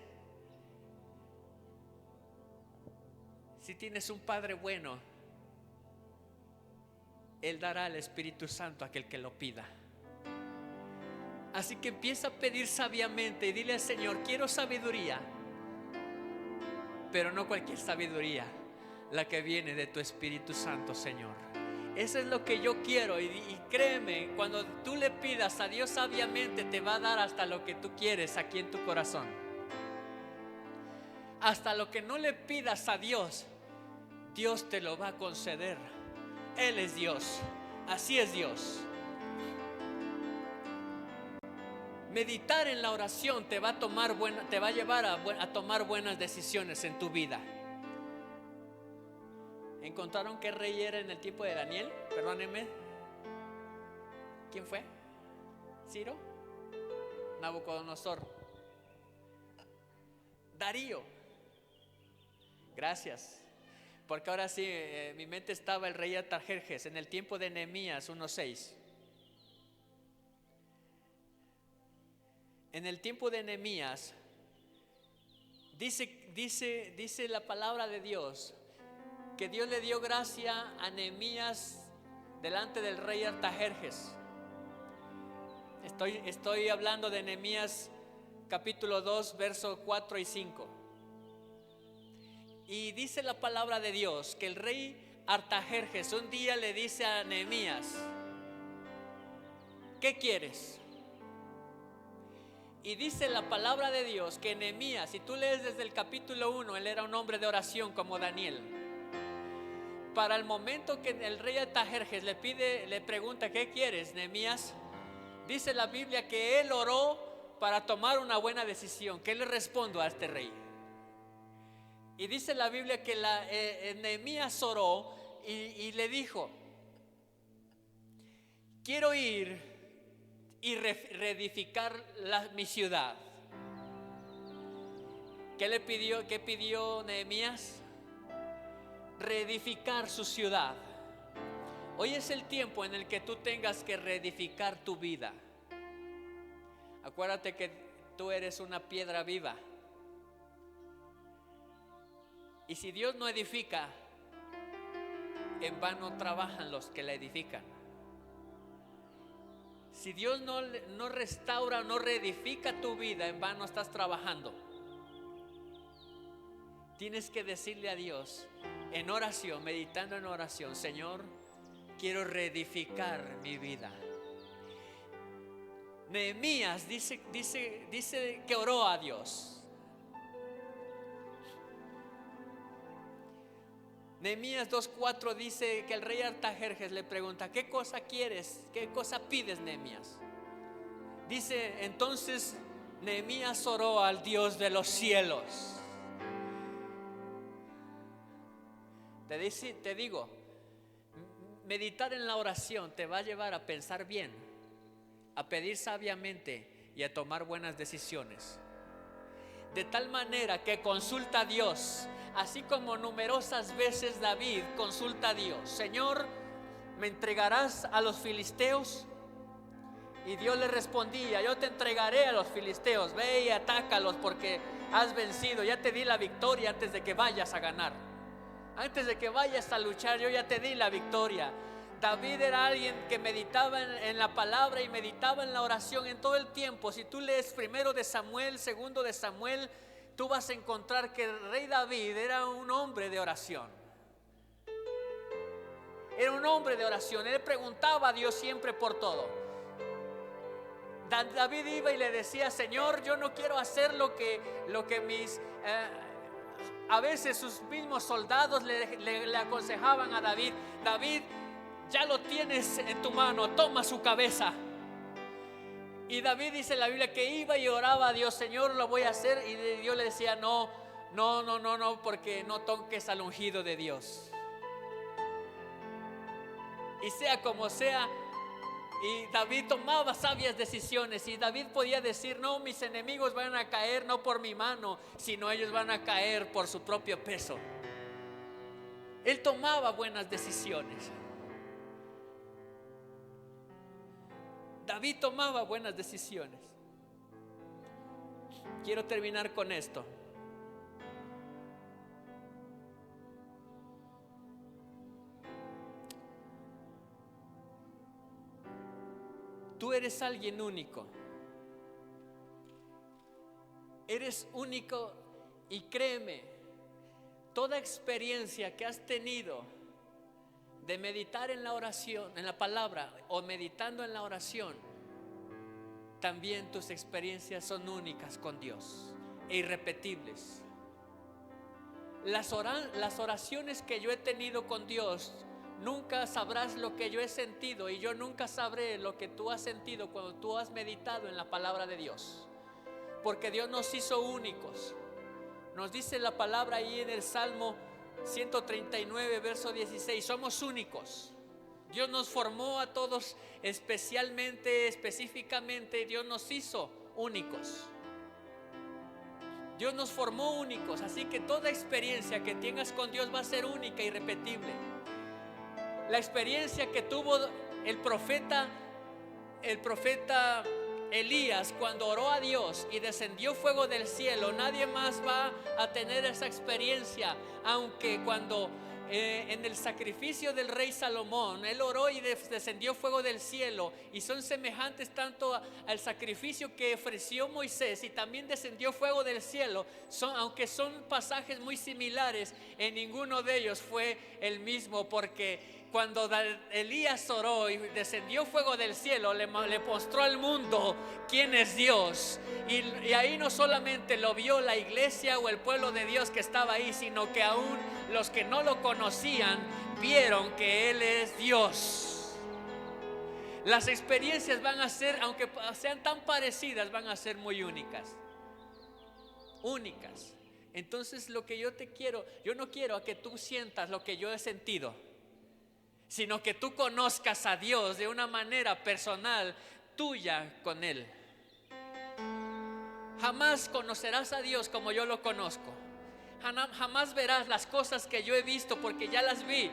Si tienes un Padre bueno, Él dará el Espíritu Santo a aquel que lo pida. Así que empieza a pedir sabiamente y dile al Señor, quiero sabiduría, pero no cualquier sabiduría, la que viene de tu Espíritu Santo, Señor. Eso es lo que yo quiero y créeme, cuando tú le pidas a Dios sabiamente, te va a dar hasta lo que tú quieres aquí en tu corazón. Hasta lo que no le pidas a Dios, Dios te lo va a conceder. Él es Dios, así es Dios. Meditar en la oración te va a llevar a tomar buenas decisiones en tu vida. ¿Encontraron qué rey era en el tiempo de Daniel? Perdónenme. ¿Quién fue? ¿Ciro? Nabucodonosor. Darío. Gracias. Porque ahora sí, mi mente estaba el rey Artajerjes en el tiempo de Nehemías 1:6. En el tiempo de Nehemías dice la palabra de Dios que Dios le dio gracia a Nehemías delante del rey Artajerjes. Estoy hablando de Nehemías capítulo 2 versos 4 y 5. Y dice la palabra de Dios que el rey Artajerjes un día le dice a Nehemías, ¿qué quieres? Y dice la palabra de Dios que Nehemías, si tú lees desde el capítulo 1, él era un hombre de oración como Daniel. Para el momento que el rey Artajerjes le pregunta, ¿qué quieres, Nehemías? Dice la Biblia que él oró para tomar una buena decisión. ¿Qué le respondo a este rey? Y dice la Biblia que Nehemías oró y le dijo, quiero ir y reedificar mi ciudad. ¿Qué pidió Nehemías? Reedificar su ciudad. Hoy es el tiempo en el que tú tengas que reedificar tu vida. Acuérdate que tú eres una piedra viva. Y si Dios no edifica, en vano trabajan los que la edifican. Si Dios no restaura, no reedifica tu vida, en vano estás trabajando. Tienes que decirle a Dios en oración, meditando en oración: Señor, quiero reedificar mi vida. Nehemías dice que oró a Dios. Nehemías 2:4 dice que el rey Artajerjes le pregunta: ¿qué cosa quieres? ¿Qué cosa pides, Nehemías? Dice: entonces Nehemías oró al Dios de los cielos. Te digo, meditar en la oración te va a llevar a pensar bien, a pedir sabiamente y a tomar buenas decisiones. De tal manera que consulta a Dios, así como numerosas veces David consulta a Dios: Señor, ¿me entregarás a los filisteos? Y Dios le respondía: yo te entregaré a los filisteos, ve y atácalos porque has vencido, ya te di la victoria antes de que vayas a ganar. Antes de que vayas a luchar, yo ya te di la victoria. David era alguien que meditaba en la palabra y meditaba en la oración en todo el tiempo. Si tú lees primero de Samuel, segundo de Samuel, tú vas a encontrar que el rey David era un hombre de oración. Era un hombre de oración. Él preguntaba a Dios siempre por todo. David iba y le decía: Señor, yo no quiero hacer lo que mis... a veces sus mismos soldados le aconsejaban a David: David, ya lo tienes en tu mano, toma su cabeza. Y David dice en la Biblia que iba y oraba a Dios: Señor, lo voy a hacer. Y Dios le decía: no, porque no toques al ungido de Dios. Y sea como sea, y David tomaba sabias decisiones. Y David podía decir: no, mis enemigos van a caer no por mi mano, sino ellos van a caer por su propio peso. Él tomaba buenas decisiones. David tomaba buenas decisiones. Quiero terminar con esto. Tú eres alguien único. Eres único y créeme, toda experiencia que has tenido de meditar en la oración, en la palabra, o meditando en la oración, también tus experiencias son únicas con Dios e irrepetibles. Las oraciones que yo he tenido con Dios, nunca sabrás lo que yo he sentido, y yo nunca sabré lo que tú has sentido cuando tú has meditado en la palabra de Dios, porque Dios nos hizo únicos. Nos dice la palabra ahí en el Salmo 139 verso 16: somos únicos. Dios nos formó a todos específicamente. Dios nos hizo únicos. Dios nos formó únicos. Así que toda experiencia que tengas con Dios va a ser única y irrepetible. La experiencia que tuvo el profeta Elías cuando oró a Dios y descendió fuego del cielo, nadie más va a tener esa experiencia. Aunque cuando en el sacrificio del rey Salomón, él oró y descendió fuego del cielo, y son semejantes tanto al sacrificio que ofreció Moisés y también descendió fuego del cielo, aunque son pasajes muy similares, en ninguno de ellos fue el mismo, porque cuando Elías oró y descendió fuego del cielo, le mostró al mundo quién es Dios. Y ahí no solamente lo vio la iglesia o el pueblo de Dios que estaba ahí, sino que aún los que no lo conocían vieron que Él es Dios. Las experiencias van a ser, aunque sean tan parecidas, van a ser muy únicas. Únicas. Entonces yo no quiero a que tú sientas lo que yo he sentido, sino que tú conozcas a Dios de una manera personal, tuya con Él. Jamás conocerás a Dios como yo lo conozco. Jamás verás las cosas que yo he visto porque ya las vi.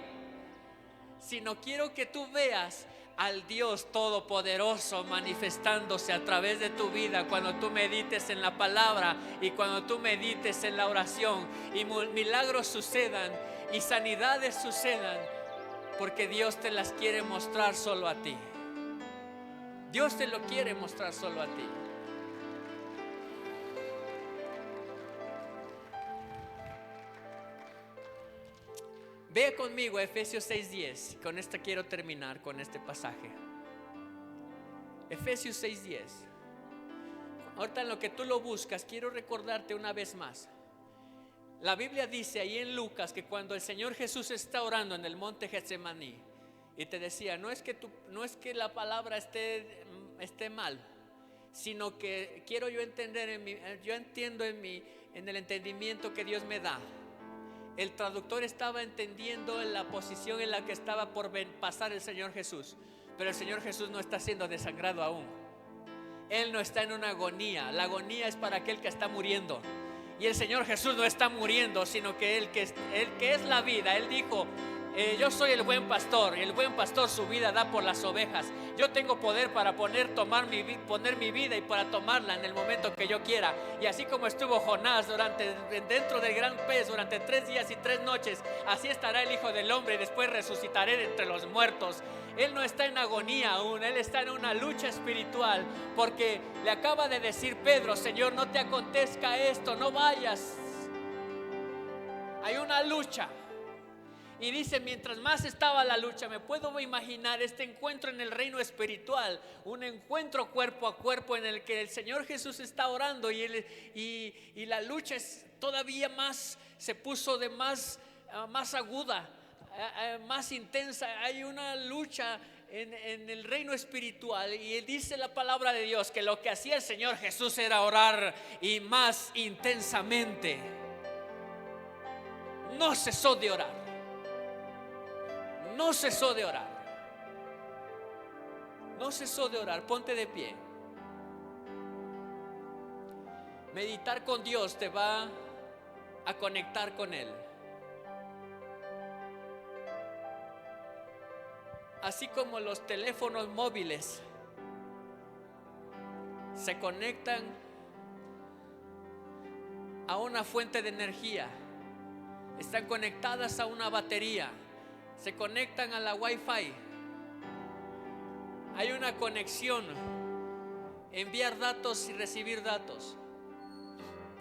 Sino quiero que tú veas al Dios Todopoderoso manifestándose a través de tu vida cuando tú medites en la palabra y cuando tú medites en la oración, y milagros sucedan y sanidades sucedan, porque Dios te las quiere mostrar solo a ti. Dios te lo quiere mostrar solo a ti. Ve conmigo a Efesios 6:10. Con esta quiero terminar, con este pasaje. Efesios 6:10. Ahorita en lo que tú lo buscas, quiero recordarte una vez más. La Biblia dice ahí en Lucas que cuando el Señor Jesús está orando en el monte Getsemaní, y te decía, no es que la palabra esté mal, sino que quiero yo entender yo entiendo en el entendimiento que Dios me da. El traductor estaba entendiendo en la posición en la que estaba por pasar el Señor Jesús, pero el Señor Jesús no está siendo desangrado aún. Él no está en una agonía. La agonía es para aquel que está muriendo. Y el Señor Jesús no está muriendo, sino que Él que es la vida. Él dijo, yo soy el buen pastor. El buen pastor su vida da por las ovejas. Yo tengo poder para poner mi vida y para tomarla en el momento que yo quiera. Y así como estuvo Jonás dentro del gran pez durante 3 días y 3 noches, así estará el Hijo del Hombre y después resucitaré de entre los muertos. Él no está en agonía aún, Él está en una lucha espiritual, porque le acaba de decir Pedro, Señor, no te acontezca esto, no vayas. Hay una lucha. Y dice, mientras más estaba la lucha, me puedo imaginar este encuentro en el reino espiritual, un encuentro cuerpo a cuerpo en el que el Señor Jesús está orando y la lucha es todavía más, se puso de más aguda, más intensa. Hay una lucha en el reino espiritual, y dice la palabra de Dios que lo que hacía el Señor Jesús era orar, y más intensamente. No cesó de orar. No cesó de orar. No cesó de orar. Ponte de pie. Meditar con Dios te va a conectar con Él. Así como los teléfonos móviles se conectan a una fuente de energía, están conectadas a una batería, se conectan a la Wi-Fi. Hay una conexión, enviar datos y recibir datos.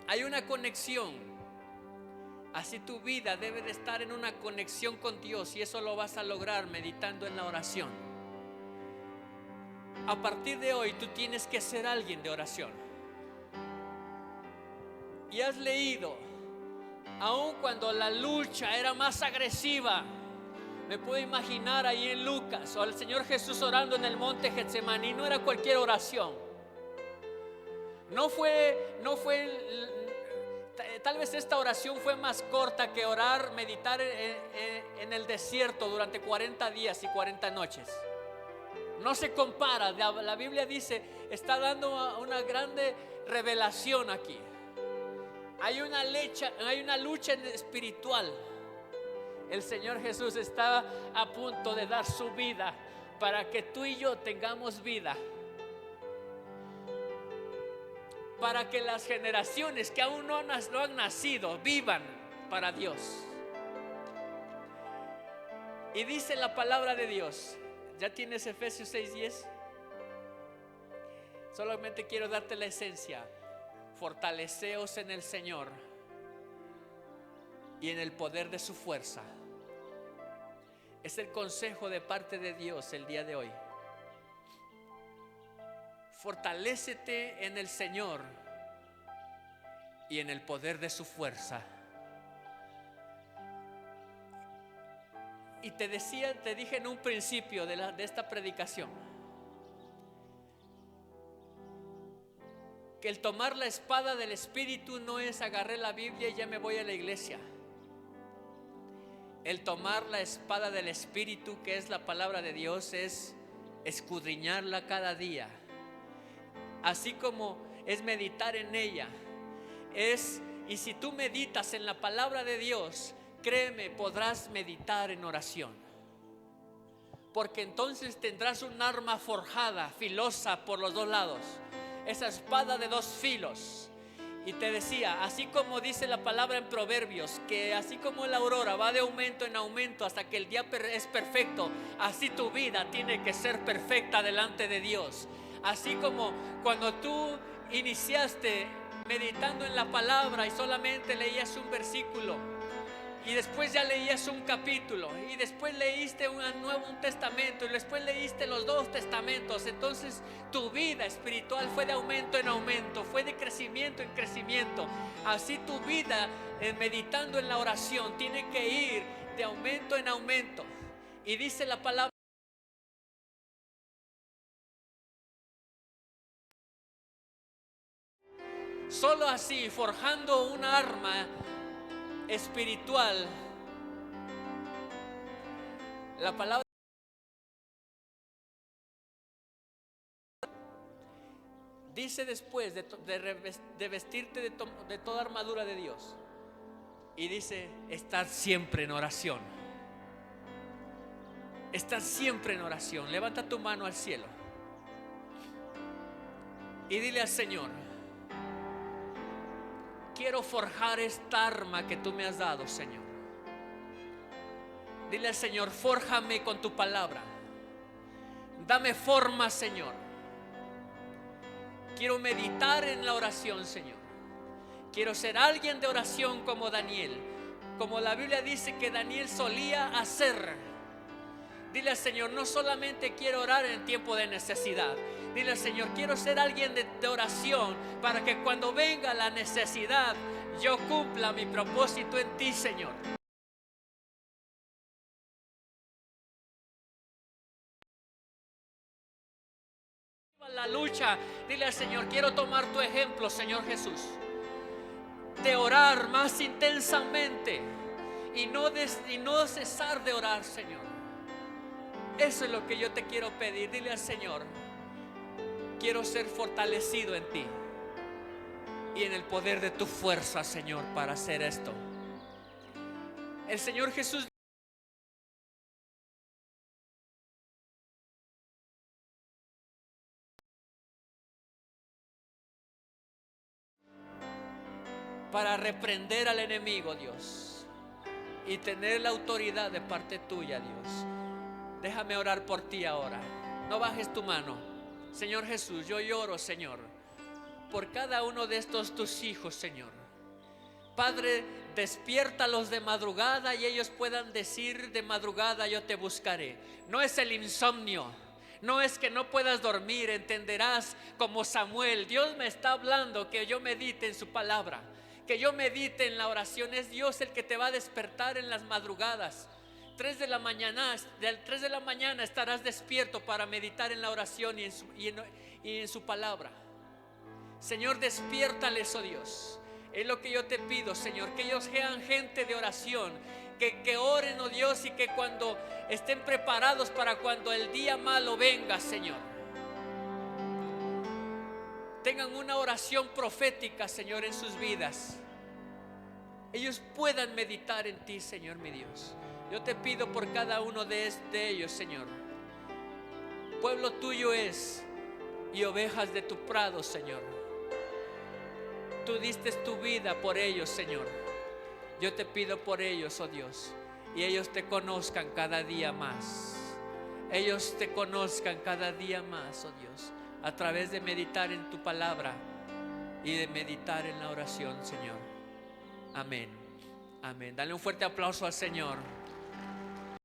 Hay una conexión. Así tu vida debe de estar en una conexión con Dios, y eso lo vas a lograr meditando en la oración. A partir de hoy tú tienes que ser alguien de oración. Y has leído, aun cuando la lucha era más agresiva, me puedo imaginar ahí en Lucas, o al Señor Jesús orando en el monte Getsemaní. No era cualquier oración. Tal vez esta oración fue más corta que orar, meditar en el desierto durante 40 días y 40 noches. No se compara. La Biblia dice, está dando una grande revelación aquí. Hay una lucha espiritual. El Señor Jesús está a punto de dar su vida para que tú y yo tengamos vida, para que las generaciones que aún no han nacido vivan para Dios. Y dice la palabra de Dios, ¿ya tienes Efesios 6:10? Solamente quiero darte la esencia. Fortaleceos en el Señor y en el poder de su fuerza. Es el consejo de parte de Dios el día de hoy. Fortalécete en el Señor y en el poder de su fuerza. Y te dije en un principio de esta predicación, que el tomar la espada del Espíritu no es agarré la Biblia y ya me voy a la iglesia. El tomar la espada del Espíritu, que es la palabra de Dios, es escudriñarla cada día. Así como es meditar en ella. Y si tú meditas en la palabra de Dios, créeme, podrás meditar en oración. Porque entonces tendrás un arma forjada, filosa por los dos lados, esa espada de dos filos. Y te decía, así como dice la palabra en Proverbios, que así como la aurora va de aumento en aumento hasta que el día es perfecto, así tu vida tiene que ser perfecta delante de Dios. Así como cuando tú iniciaste meditando en la palabra y solamente leías un versículo, y después ya leías un capítulo, y después leíste un testamento, y después leíste los dos testamentos, entonces tu vida espiritual fue de aumento en aumento, fue de crecimiento en crecimiento. Así tu vida meditando en la oración tiene que ir de aumento en aumento. Y dice la palabra: solo así, forjando una arma espiritual, la palabra dice después de vestirte de toda armadura de Dios, y dice: estar siempre en oración. Estar siempre en oración. Levanta tu mano al cielo y dile al Señor: quiero forjar esta arma que tú me has dado, Señor. Dile al Señor: fórjame con tu palabra. Dame forma, Señor. Quiero meditar en la oración, Señor. Quiero ser alguien de oración como Daniel, como la Biblia dice que Daniel solía hacer. Dile al Señor: no solamente quiero orar en tiempo de necesidad. Dile al Señor: quiero ser alguien de oración, para que cuando venga la necesidad yo cumpla mi propósito en ti, Señor. La lucha, dile al Señor: quiero tomar tu ejemplo, Señor Jesús, de orar más intensamente y no cesar de orar, Señor. Eso es lo que yo te quiero pedir. Dile al Señor: quiero ser fortalecido en ti y en el poder de tu fuerza, Señor, para hacer esto. El Señor Jesús para reprender al enemigo, Dios, y tener la autoridad de parte tuya, Dios. Déjame orar por ti ahora. No bajes tu mano. Señor Jesús, yo lloro, Señor, por cada uno de estos tus hijos, Señor. Padre, despiértalos de madrugada y ellos puedan decir de madrugada: yo te buscaré. No es el insomnio, no es que no puedas dormir. Entenderás como Samuel: Dios me está hablando que yo medite en su palabra, que yo medite en la oración. Es Dios el que te va a despertar en las madrugadas. 3 de la mañana estarás despierto para meditar en la oración y en su palabra. Señor, despiértales, oh Dios. Es lo que yo te pido, Señor, que ellos sean gente de oración, que oren, oh Dios, y que cuando estén preparados para cuando el día malo venga, Señor, tengan una oración profética, Señor, en sus vidas. Ellos puedan meditar en ti, Señor mi Dios. Yo te pido por cada uno de ellos, Señor. Pueblo tuyo es y ovejas de tu prado, Señor. Tú diste tu vida por ellos, Señor. Yo te pido por ellos, oh Dios, y ellos te conozcan cada día más. Ellos te conozcan cada día más, oh Dios, a través de meditar en tu palabra y de meditar en la oración, Señor. Amén. Amén. Dale un fuerte aplauso al Señor.